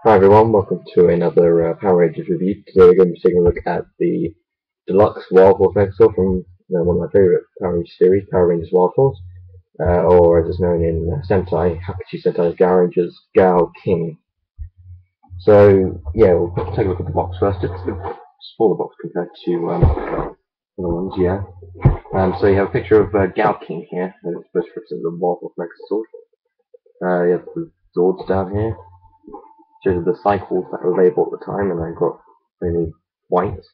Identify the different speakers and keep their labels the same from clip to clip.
Speaker 1: Hi everyone, welcome to another Power Rangers review. Today we're going to be taking a look at the Deluxe Wild Force Megazord from one of my favourite Power Rangers series, Power Rangers Wild Force, or as it's known in Sentai, Hakuchi Sentai, Power Rangers GaoKing. So yeah, we'll take a look at the box first. It's a smaller box compared to other ones, yeah. So you have a picture of GaoKing here, and it's supposed to represent the Wild Force Megazord. You have the Zords down here. Shows you the cycles that were available at the time, and I got only white.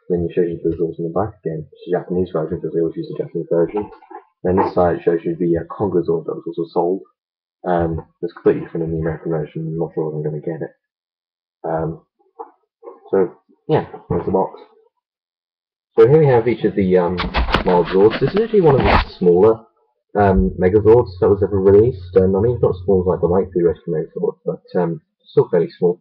Speaker 1: Then it shows you the Zords in the back again. It's the Japanese version because they always use the Japanese version. Then this side shows you the Conga Zord that was also sold. It's completely different in the American version. I'm not sure if I'm going to get it. So yeah, there's the box. So here we have each of the mild Zords. This is actually one of the smaller Megazords that was ever released. I mean, it's not as small as like the White Rescue Megazord, but still fairly small.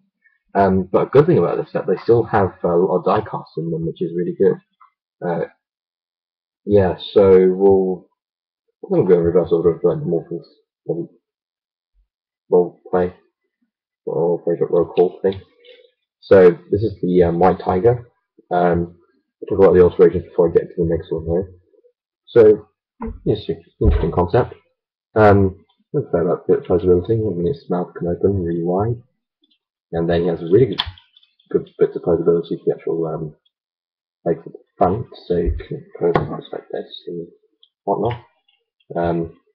Speaker 1: But a good thing about this is that they still have a lot of die casts in them, which is really good. Yeah, so we'll go in reverse order of like the Morphles role play or favorite roll call thing. So this is the White Tiger. I'll talk about the alterations before I get into the next one though. So yes, interesting concept. Let's say about bit of posability. I mean, his mouth can open really wide, and then he has a really good bits of posability for the actual legs at the front, so you can pose things like this and whatnot.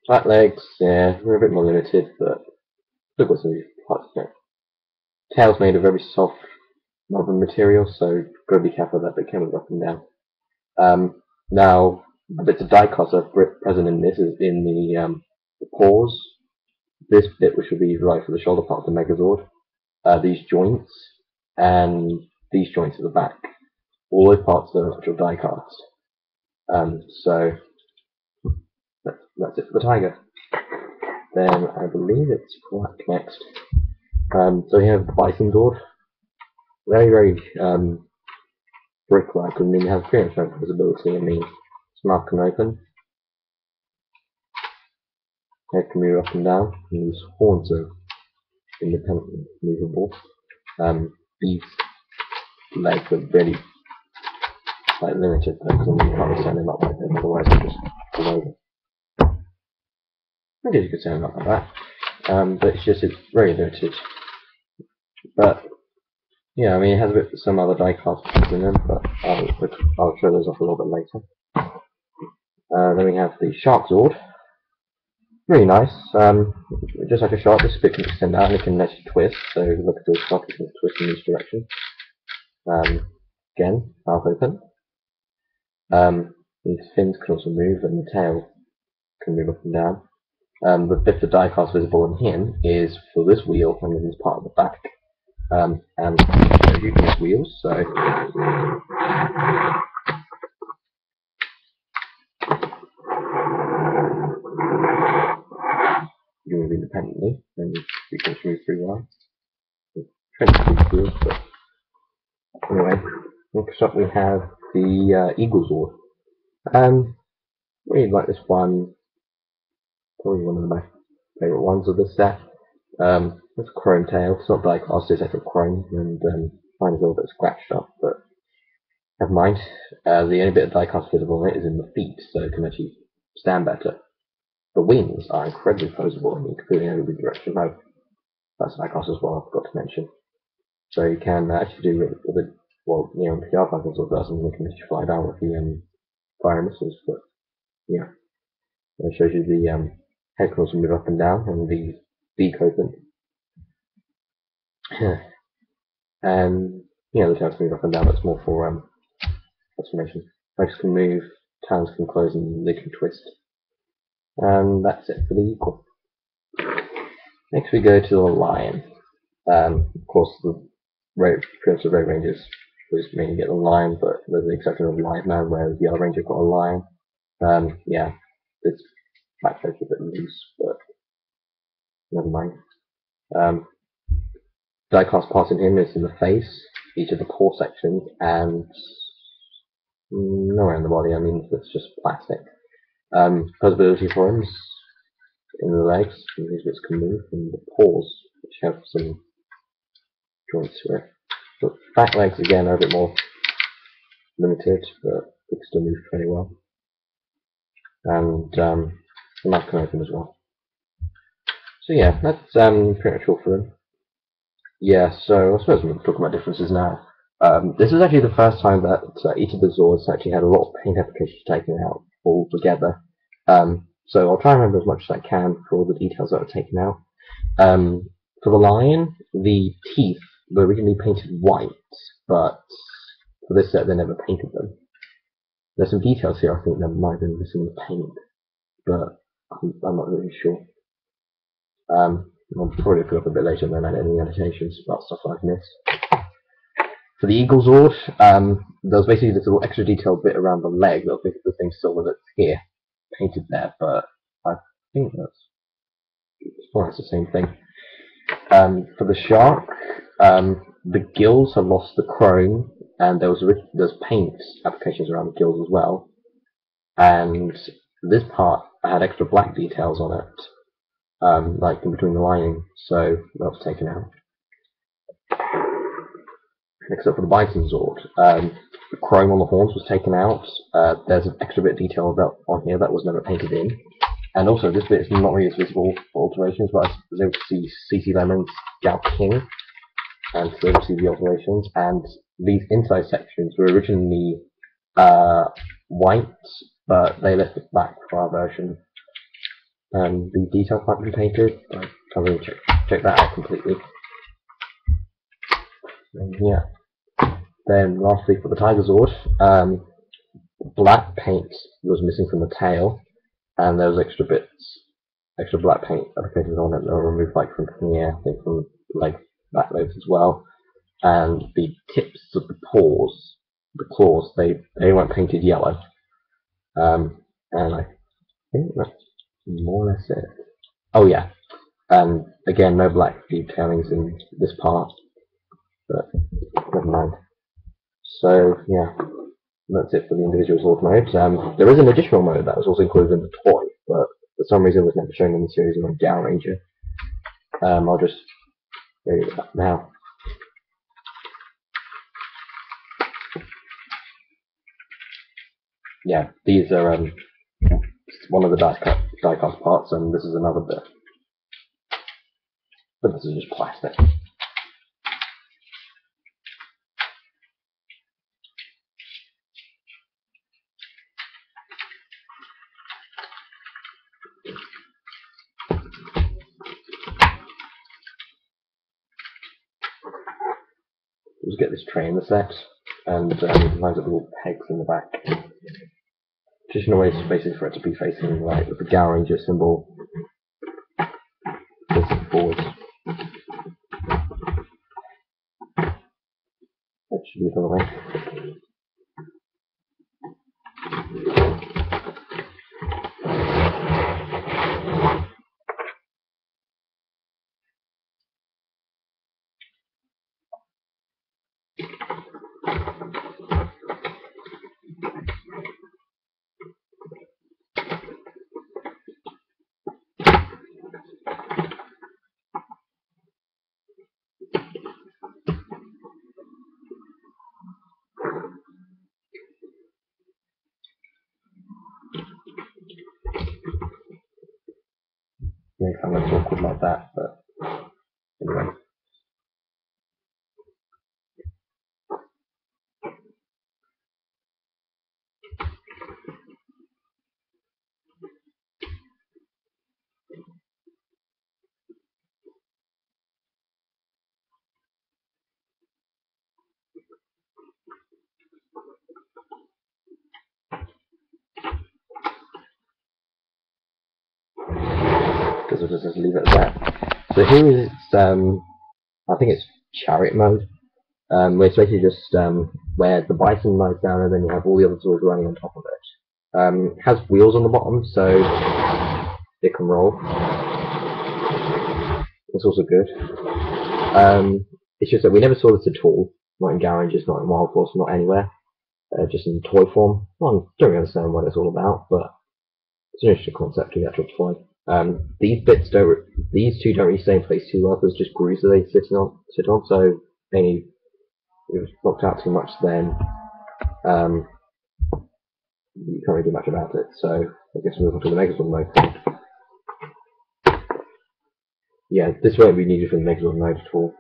Speaker 1: Flat legs, yeah, they're a bit more limited, but look what's in these parts there. Tail's made of very soft rubber material, so gotta be careful that they can move up and down. Now, the bits of die cast are present in this is in the paws. This bit, which will be right for the shoulder part of the Megazord, these joints, and these joints at the back. All those parts are actual die cast. So that's it for the Tiger. Then I believe it's black next. So we have the Bison Zord. Very brick-like. I mean, it has pretty much no visibility. I mean, its mouth can open. Head can move up and down. And these horns are independently movable. These legs are very limited because you can't stand them up like this, otherwise they just fall over. I guess you could stand them up like that. But it's very limited. But yeah, I mean, it has a bit some other die casts in them, but I'll show those off a little bit later. Then we have the Shark Zord. Really nice. Just like a shark, this bit can extend out and it can actually twist. So if you look at the shark, it can twist in each direction. Again, mouth open. These fins can also move, and the tail can move up and down. The bit of die cast visible in him is for this wheel, and this is part of the back. And I'll show you these wheels. So you can move independently, and you can move through lines. Wheels, but anyway, next up we have the Eagle Zord. Really like this one. Probably one of my favourite ones of this set. It's a chrome tail. It's not die cast, it's actual chrome, and mine is a little bit scratched up, but never mind. The only bit of die cast visible on it is in the feet, so it can actually stand better. The wings are incredibly posable, and you can put it in every direction. No, that's die cast as well, I forgot to mention. So you can actually do it with a, well, you know, PR buttons or does, and you can actually fly down with the fire missiles, but yeah. It shows you the head can also move up and down, and the beak open. And yeah, the tails can move up and down, that's more for transformation. Legs can move, talons can close, and they can twist. And that's it for the eagle. Next we go to the lion. Of course, the Red Rangers was mainly get the lion, but there's the exception of Lion Man, where the other ranger got a lion. Yeah, this backtrack's a bit loose, but never mind. Die cast part in him is in the face, each of the core sections, and nowhere in the body. I mean, it's just plastic. Possibility for him is in the legs, and these bits can move, and the paws, which have some joints to it. The back legs again are a bit more limited, but they can still move pretty well. And the mouth can open as well. So yeah, that's pretty much all for them. Yeah, so I suppose we'll talk about differences now. This is actually the first time that each of the Zords actually had a lot of paint applications taken out all together. So I'll try and remember as much as I can for all the details that are taken out. For the lion, the teeth were originally painted white, but for this set they never painted them. There's some details here I think that might have been missing the paint, but I'm not really sure. I'll probably look it up a bit later and then add any annotations about stuff I've missed. For the Eagle Zord, there was basically this little extra detailed bit around the leg that was basically the same silver that's here, painted there, but I think that's more or less the same thing. For the shark, the gills have lost the chrome, and there's paint applications around the gills as well. And this part had extra black details on it, like in between the lining, so that was taken out. Next up for the Bison Zord, the chrome on the horns was taken out. There's an extra bit of detail on here that was never painted in. And also, this bit is not really as visible for alterations, but I was able to see CC Lemon's GaoKing, and so able to see the alterations. And these inside sections were originally white, but they left it black for our version. The detail part been painted. I can't really check that out completely. And yeah. Then lastly for the Tiger Zord, black paint was missing from the tail, and there was extra black paint applicated on it that were removed like from here, I think from back legs as well. And the tips of the claws, they weren't painted yellow. And I think that's more or less it. Oh yeah, and again no black detailings in this part, but never mind. So yeah, that's it for the individual Zord modes. There is an additional mode that was also included in the toy, but for some reason was never shown in the series on Gao Ranger. I'll just show you that now. Yeah, these are one of the die-cast parts, and this is another bit. But this is just plastic. Just get this tray in the set, and lines up little pegs in the back. Traditional way is basically for it to be facing right with the Gao Ranger symbol facing forwards. That should be the other way. Yeah, kind of looks awkward like that, but anyway. Because we'll just leave it at that. So here is, I think it's Chariot mode, where it's basically just where the Bison lies down and then you have all the other Zords running on top of it. It has wheels on the bottom, so it can roll. It's also good. It's just that we never saw this at all, not in garages, not in Wild Force, not anywhere, just in toy form. Well, I don't really understand what it's all about, but it's an interesting concept to the actual toy. These two don't really stay in place too well. There's just grooves that they sit on. So any it was knocked out too much, then you can't really do much about it. So I guess we'll move on to the Megazord mode. Yeah, this won't be needed for the Megazord mode at all.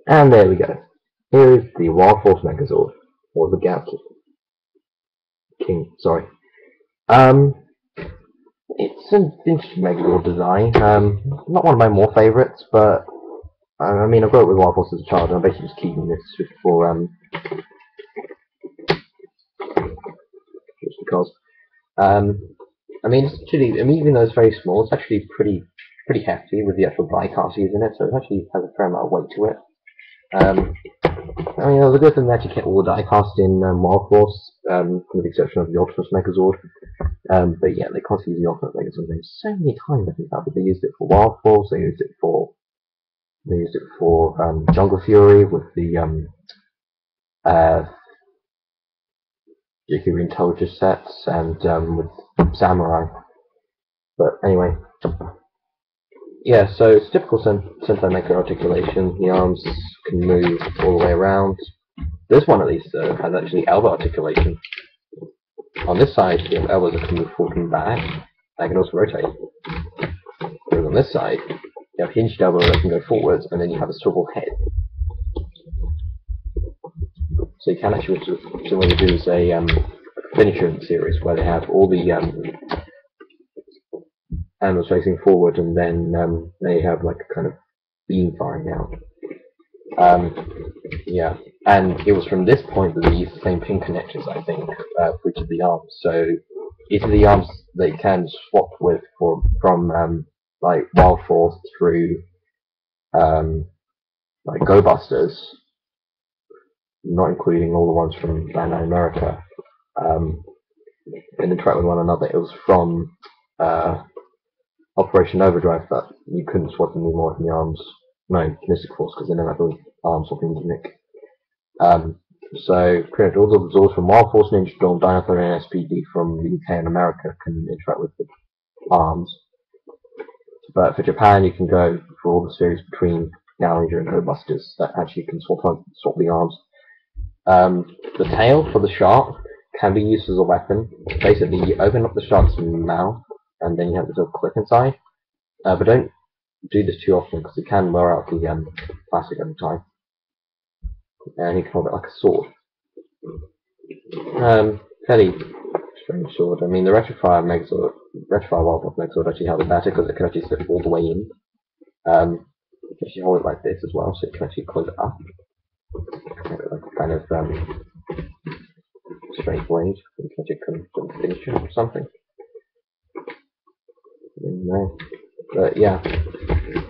Speaker 1: And there we go. Here is the Wild Force Megazord, or the GaoKing. Sorry. It's an interesting Megazord design. Not one of my more favourites, but I mean, I grew up with Wild Force as a child, and I'm basically just keeping this just because. I mean, it's actually, I mean, even though it's very small, it's actually pretty hefty with the actual die cast used in it, so it actually has a fair amount of weight to it. I mean, it was a good thing they actually kept all the die cast in Wild Force, with the exception of the Optimus Megazord. But yeah, they constantly use the Ultimate Megazord names so many times. I think that they used it for Wild Force, they used it for Jungle Fury with the Yakuza Intelligence sets, and with Samurai. But anyway, yeah. So it's typical Sentai Mecha articulation. The arms can move all the way around. This one at least has actually elbow articulation. On this side, you have elbows that can move forward and back. I can also rotate. Whereas on this side, you have hinged elbow that can go forwards, and then you have a swivel head. So you can actually, so what you do is a finisher in the series where they have all the animals facing forward, and then they have like a kind of beam firing out. Yeah, and it was from this point that they used the same pin connectors, I think, for each of the arms. So each of the arms they can swap with from like Wild Force through like Go Busters, not including all the ones from Bandai America, and interact with one another. It was from Operation Overdrive that you couldn't swap them anymore from the arms. No, Kinetic Force, because they never had the arm swapping gimmick. So pretty much all the Zords from Wild Force, Ninja Storm, Dinosaur, and SPD from the UK and America can interact with the arms. But for Japan, you can go for all the series between Now Ranger and Go Busters that actually can swap the arms. The tail for the shark can be used as a weapon. Basically, you open up the shark's mouth, and then you have this little clip inside. But don't do this too often because it can wear out the plastic over time. And you can hold it like a sword. Fairly strange sword. I mean, the Rectifier Wildlife Megazord actually has it better because it can actually slip all the way in. You can actually hold it like this as well, so it can actually close it up. Like kind of strange ways. You can actually finish it or something. No. But yeah,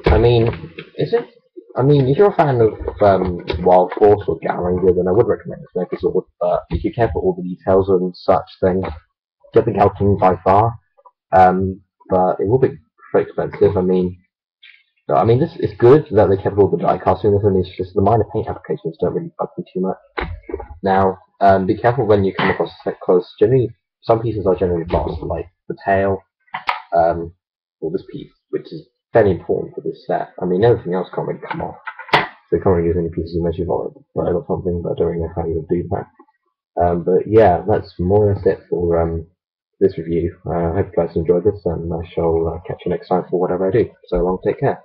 Speaker 1: I mean, if you're a fan of Wild Force or GaoKing, then I would recommend this Megazord. But if you care for all the details and such, then get the GaoKing by far. But it will be very expensive. I mean, this is good that they kept all the die casting. It's just the minor paint applications don't really bug me too much. Now, be careful when you come across a set because generally some pieces are generally lost, like the tail, or this piece, which is fairly important for this set. I mean, everything else can't really come off. So you can't really use any pieces unless you've got or something, but I don't really know how you would do that. But yeah, that's more or less it for this review. I hope you guys enjoyed this, and I shall catch you next time for whatever I do. So long, take care.